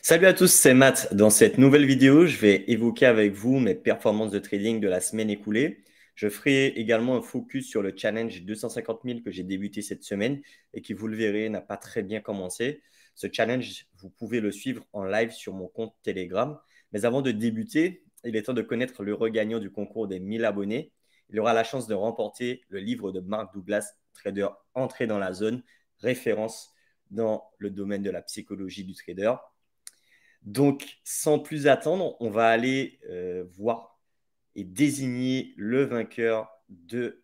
Salut à tous, c'est Matt. Dans cette nouvelle vidéo, je vais évoquer avec vous mes performances de trading de la semaine écoulée. Je ferai également un focus sur le challenge 250 000 que j'ai débuté cette semaine et qui, vous le verrez, n'a pas très bien commencé. Ce challenge, vous pouvez le suivre en live sur mon compte Telegram. Mais avant de débuter, il est temps de connaître le regagnant du concours des 1000 abonnés. Il aura la chance de remporter le livre de Mark Douglas, trader entré dans la zone, référence dans le domaine de la psychologie du trader. Donc, sans plus attendre, on va aller voir et désigner le vainqueur de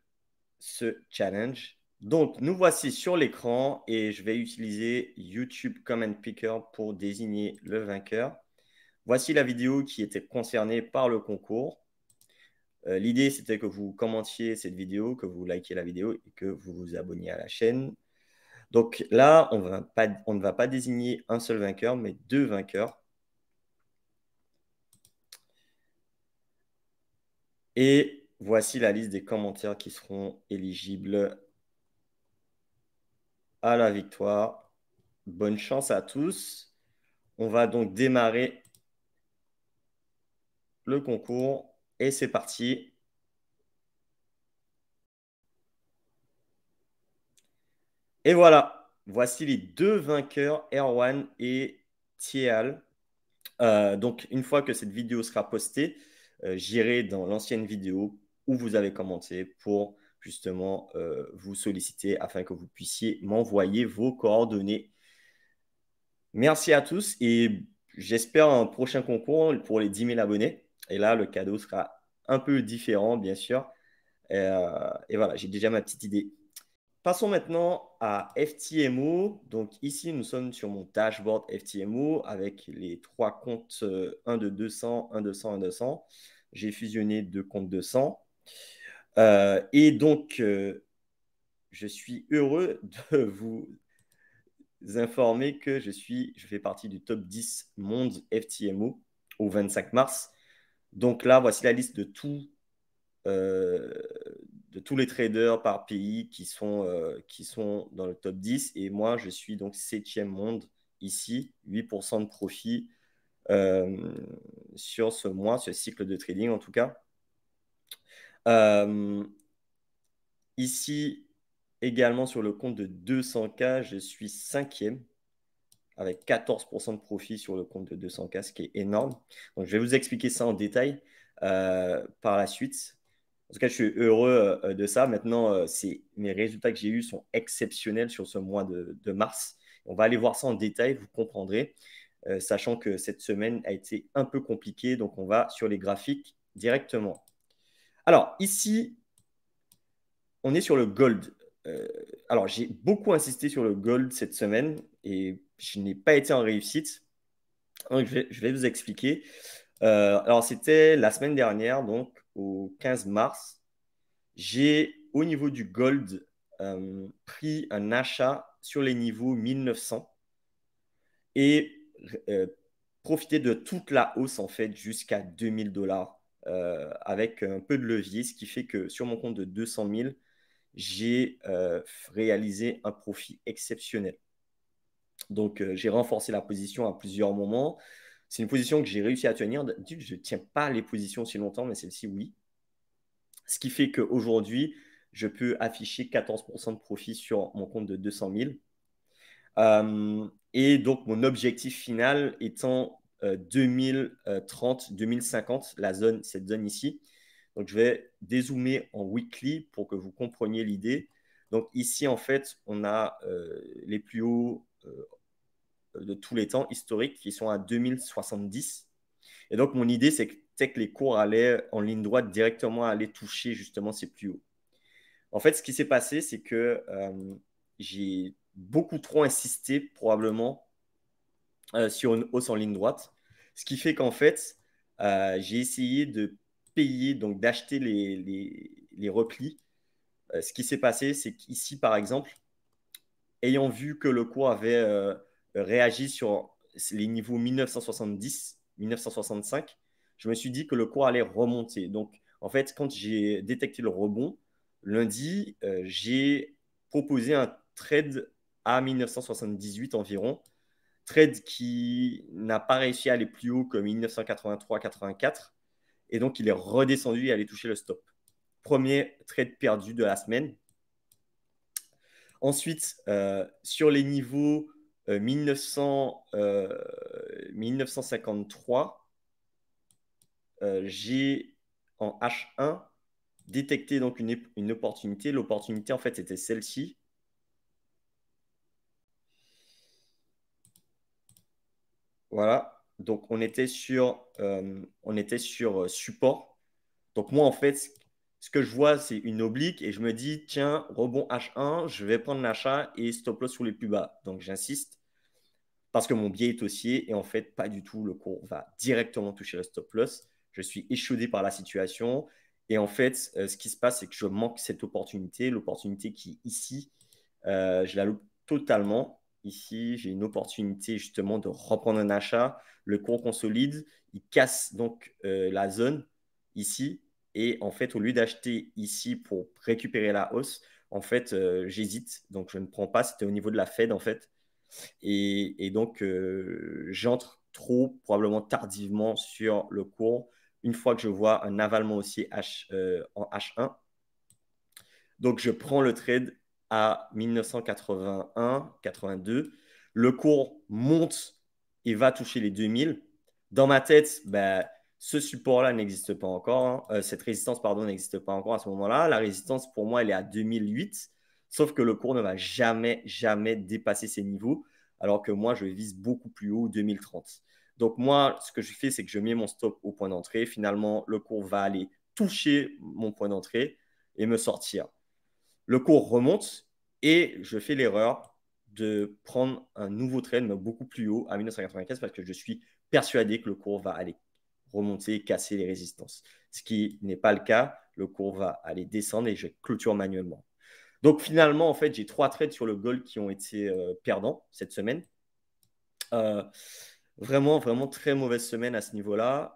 ce challenge. Donc, nous voici sur l'écran et je vais utiliser YouTube Comment Picker pour désigner le vainqueur. Voici la vidéo qui était concernée par le concours. L'idée, c'était que vous commentiez cette vidéo, que vous likiez la vidéo et que vous vous abonniez à la chaîne. Donc là, on ne va pas désigner un seul vainqueur, mais deux vainqueurs. Et voici la liste des commentaires qui seront éligibles à la victoire. Bonne chance à tous. On va donc démarrer le concours et c'est parti. Et voilà, voici les deux vainqueurs, Erwan et Thial. Donc, une fois que cette vidéo sera postée, j'irai dans l'ancienne vidéo où vous avez commenté pour justement vous solliciter afin que vous puissiez m'envoyer vos coordonnées. Merci à tous et j'espère un prochain concours pour les 10 000 abonnés. Et là, le cadeau sera un peu différent, bien sûr. Et voilà, j'ai déjà ma petite idée. Passons maintenant à FTMO. Donc ici, nous sommes sur mon dashboard FTMO avec les trois comptes 1 de 200, 1 200, 1 200. J'ai fusionné deux comptes 200. Et donc, je suis heureux de vous informer que je fais partie du top 10 monde FTMO au 25 mars. Donc là, voici la liste euh, de tous les traders par pays qui sont dans le top 10. Et moi, je suis donc 7e monde ici, 8% de profit sur ce mois, ce cycle de trading en tout cas. Ici, également sur le compte de 200K, je suis 5e avec 14% de profit sur le compte de 200K, ce qui est énorme. Donc, je vais vous expliquer ça en détail par la suite. En tout cas, je suis heureux de ça. Maintenant, mes résultats que j'ai eus sont exceptionnels sur ce mois de mars. On va aller voir ça en détail, vous comprendrez, sachant que cette semaine a été un peu compliquée. Donc, on va sur les graphiques directement. Alors, ici, on est sur le gold. Alors, j'ai beaucoup insisté sur le gold cette semaine et je n'ai pas été en réussite. Donc, je vais vous expliquer. Alors, c'était la semaine dernière, donc au 15 mars. J'ai, au niveau du gold, pris un achat sur les niveaux 1900 et euh, profité de toute la hausse, en fait, jusqu'à 2000 $ avec un peu de levier, ce qui fait que sur mon compte de 200 000, j'ai réalisé un profit exceptionnel. Donc, j'ai renforcé la position à plusieurs moments. C'est une position que j'ai réussi à tenir. Je ne tiens pas les positions si longtemps, mais celle-ci, oui. Ce qui fait qu'aujourd'hui, je peux afficher 14% de profit sur mon compte de 200 000. Et donc, mon objectif final étant 2030, 2050, cette zone ici. Donc, je vais dézoomer en weekly pour que vous compreniez l'idée. Donc, ici, en fait, on a les plus hauts de tous les temps historiques qui sont à 2070. Et donc, mon idée, c'est que les cours allaient en ligne droite directement aller toucher justement ces plus hauts. En fait, ce qui s'est passé, c'est que j'ai beaucoup trop insisté probablement sur une hausse en ligne droite. Ce qui fait qu'en fait, j'ai essayé de payer, donc d'acheter les replis. Ce qui s'est passé, c'est qu'ici, par exemple, ayant vu que le cours avait réagi sur les niveaux 1970, 1965, je me suis dit que le cours allait remonter. Donc, en fait, quand j'ai détecté le rebond, lundi, j'ai proposé un trade à 1978 environ. trade qui n'a pas réussi à aller plus haut que 1983-84. Et donc, il est redescendu et allait toucher le stop. Premier trade perdu de la semaine. Ensuite, sur les niveaux 1953, j'ai en H1 détecté donc une opportunité. L'opportunité, en fait, c'était celle-ci. Voilà. Donc, on était sur support. Donc, moi, en fait, ce que je vois, c'est une oblique et je me dis, tiens, rebond H1, je vais prendre l'achat et stop loss sur les plus bas. Donc, j'insiste parce que mon biais est haussier et en fait, pas du tout. Le cours va directement toucher le stop loss. Je suis échaudé par la situation et en fait, ce qui se passe, c'est que je manque cette opportunité. L'opportunité qui est ici, je la loupe totalement. Ici, j'ai une opportunité justement de reprendre un achat. Le cours consolide, il casse donc la zone ici. Et en fait, au lieu d'acheter ici pour récupérer la hausse, en fait, j'hésite. Donc, je ne prends pas. C'était au niveau de la Fed, en fait. Et donc, j'entre trop, probablement tardivement, sur le cours une fois que je vois un avalement haussier en H1. Donc, je prends le trade à 1981-82. Le cours monte et va toucher les 2000. Dans ma tête, bah, ce support-là n'existe pas encore. Cette résistance, pardon, n'existe pas encore à ce moment-là. La résistance, pour moi, elle est à 2008. Sauf que le cours ne va jamais, jamais dépasser ces niveaux. Alors que moi, je vise beaucoup plus haut, 2030. Donc, moi, ce que je fais, c'est que je mets mon stop au point d'entrée. Finalement, le cours va aller toucher mon point d'entrée et me sortir. Le cours remonte et je fais l'erreur de prendre un nouveau trade, mais beaucoup plus haut, à 1995, parce que je suis persuadé que le cours va aller remonter, casser les résistances. Ce qui n'est pas le cas. Le cours va aller descendre et je clôture manuellement. Donc finalement, en fait, j'ai 3 trades sur le gold qui ont été perdants cette semaine. Vraiment, vraiment très mauvaise semaine à ce niveau-là.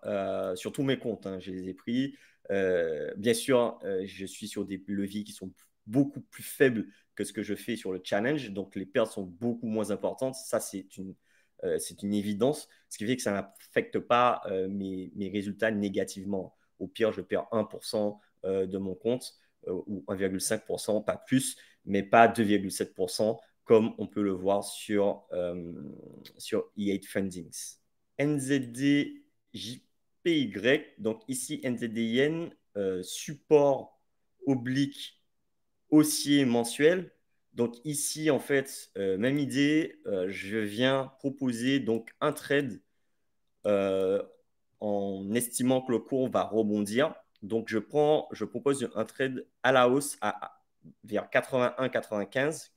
Sur tous mes comptes, hein, je les ai pris. Bien sûr, je suis sur des leviers qui sont beaucoup plus faibles que ce que je fais sur le challenge. Donc, les pertes sont beaucoup moins importantes. Ça, c'est une évidence. Ce qui fait que ça n'affecte pas mes résultats négativement. Au pire, je perds 1% de mon compte ou 1,5%, pas plus, mais pas 2,7% comme on peut le voir sur E8 Fundings. NZD-JPY, donc ici NZD-Yen, support oblique haussier mensuel. Donc ici, en fait, même idée, je viens proposer donc un trade en estimant que le cours va rebondir. Donc je propose un trade à la hausse vers 81-95.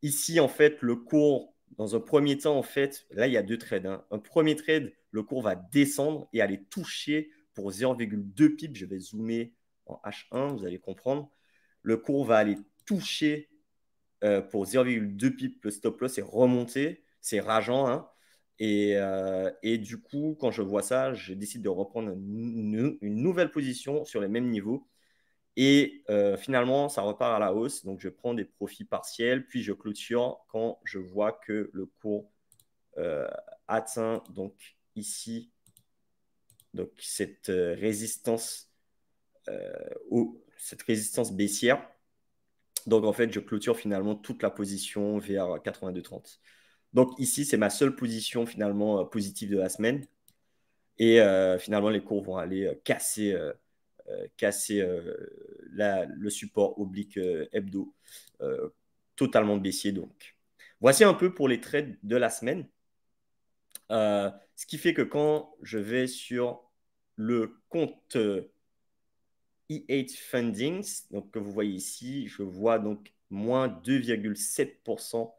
Ici, en fait, le cours, dans un premier temps, en fait, là, il y a 2 trades. Hein. Un premier trade, le cours va descendre et aller toucher pour 0,2 pips. Je vais zoomer en H1, vous allez comprendre. Le cours va aller toucher pour 0,2 pips le stop loss et remonter. C'est rageant. Hein. Et du coup, quand je vois ça, je décide de reprendre une nouvelle position sur les mêmes niveaux. Et finalement, ça repart à la hausse. Donc, je prends des profits partiels, puis je clôture quand je vois que le cours atteint donc ici donc cette résistance baissière. Donc, en fait, je clôture finalement toute la position vers 82,30. Donc, ici, c'est ma seule position finalement positive de la semaine. Et finalement, les cours vont aller casser le support oblique hebdo, totalement baissier donc. Voici un peu pour les trades de la semaine. Ce qui fait que quand je vais sur le compte E8 Fundings, donc que vous voyez ici, je vois donc moins 2,7%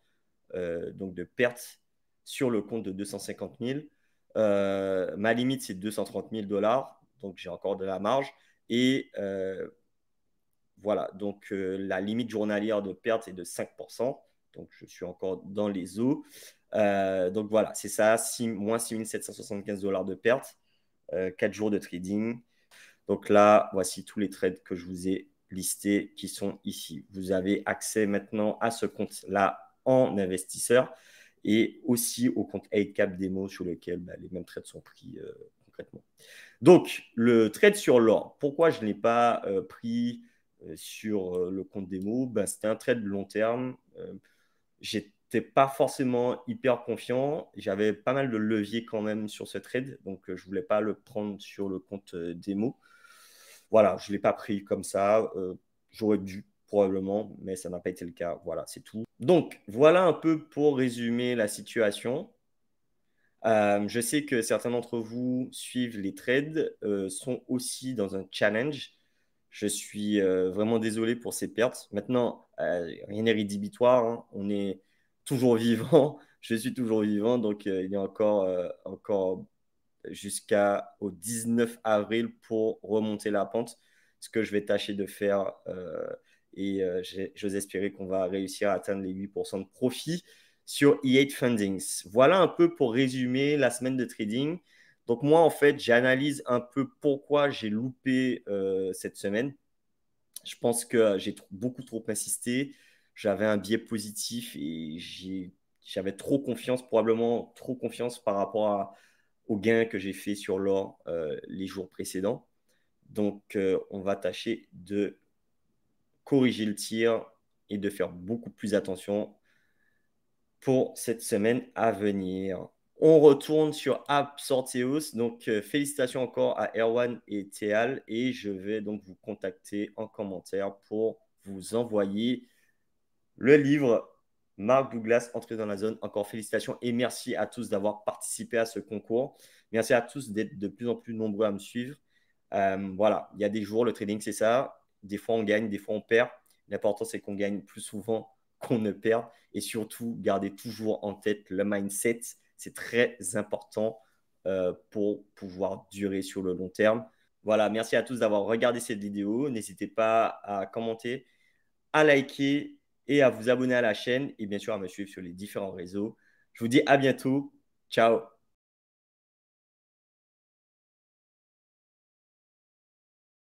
donc de pertes sur le compte de 250 000. Ma limite, c'est 230 000 $, donc j'ai encore de la marge. Et voilà, donc la limite journalière de perte est de 5%. Donc je suis encore dans les eaux. Donc voilà, c'est ça, moins 6 775 $ de perte, 4 jours de trading. Donc là, voici tous les trades que je vous ai listés qui sont ici. Vous avez accès maintenant à ce compte-là en investisseur. et aussi au compte 8cap Demo sur lequel les mêmes trades sont pris concrètement. Donc, le trade sur l'or, pourquoi je ne l'ai pas pris sur le compte démo? C'était un trade de long terme. J'étais pas forcément hyper confiant. J'avais pas mal de leviers quand même sur ce trade, donc je voulais pas le prendre sur le compte démo. Voilà, je l'ai pas pris comme ça. J'aurais dû probablement, mais ça n'a pas été le cas. Voilà, c'est tout. Donc, voilà un peu pour résumer la situation. Je sais que certains d'entre vous suivent les trades, sont aussi dans un challenge. Je suis vraiment désolé pour ces pertes. Maintenant, rien n'est rédhibitoire, hein. On est toujours vivant. Je suis toujours vivant. Donc, il y a encore jusqu'au 19 avril pour remonter la pente. Ce que je vais tâcher de faire. J'ose espérer qu'on va réussir à atteindre les 8% de profit sur E8 Fundings. Voilà un peu pour résumer la semaine de trading. Donc moi, en fait, j'analyse un peu pourquoi j'ai loupé cette semaine. Je pense que j'ai beaucoup trop insisté. J'avais un biais positif et j'avais trop confiance, probablement trop confiance par rapport au gain que j'ai fait sur l'or les jours précédents. Donc, on va tâcher de corriger le tir et de faire beaucoup plus attention pour cette semaine à venir. On retourne sur App Sorteos. Donc, félicitations encore à Erwan et Théal. Et je vais donc vous contacter en commentaire pour vous envoyer le livre Mark Douglas, Entrée dans la zone. Encore félicitations et merci à tous d'avoir participé à ce concours. Merci à tous d'être de plus en plus nombreux à me suivre. Voilà, il y a des jours, le trading, c'est ça. Des fois, on gagne, des fois, on perd. L'important, c'est qu'on gagne plus souvent qu'on ne perd. Et surtout, gardez toujours en tête le mindset. C'est très important pour pouvoir durer sur le long terme. Voilà, merci à tous d'avoir regardé cette vidéo. N'hésitez pas à commenter, à liker et à vous abonner à la chaîne et bien sûr à me suivre sur les différents réseaux. Je vous dis à bientôt. Ciao.